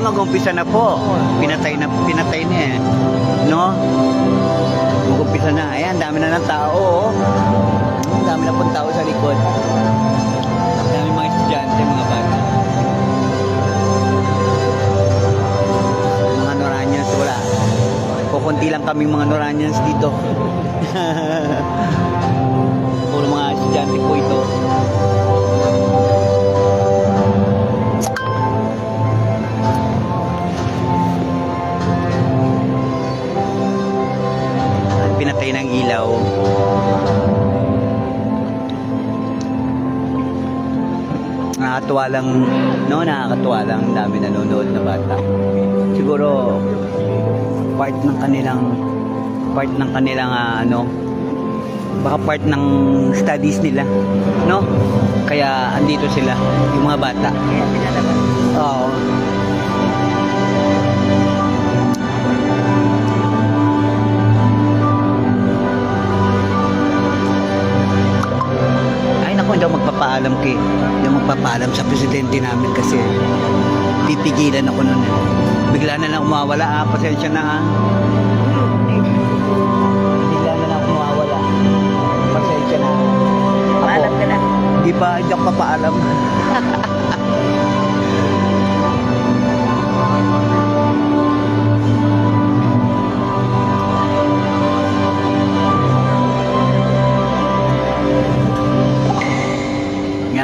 mag-umpisa na po. Pinatay na eh. No? Mag-umpisa na. Ayan, dami na ng tao. Oh. Dami na pong tao sa likod. Dami mga estudyante, mga bata. Mga Noranians, wala. Kukunti lang kaming mga Noranians dito. Puro mga estudyante po ito. Pinatay ng ilaw. Nakakatuwa lang, no? Nakakatuwa lang, dami nanonood na bata. Siguro part ng kanilang ano, baka part ng studies nila, no? Kaya andito sila, yung mga bata. Oo. Hindi ako magpapaalam sa presidente namin kasi pipigilan ako nun. Bigla na lang umawala, pasensya na. Bigla na lang umawala, pasensya na. Paalam ka na. Hindi ako papaalam.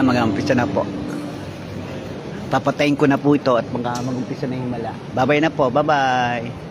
Mag-umpisa na po. Papatayin ko na po ito at mag-umpisa na himala. Bye-bye na po. Bye-bye.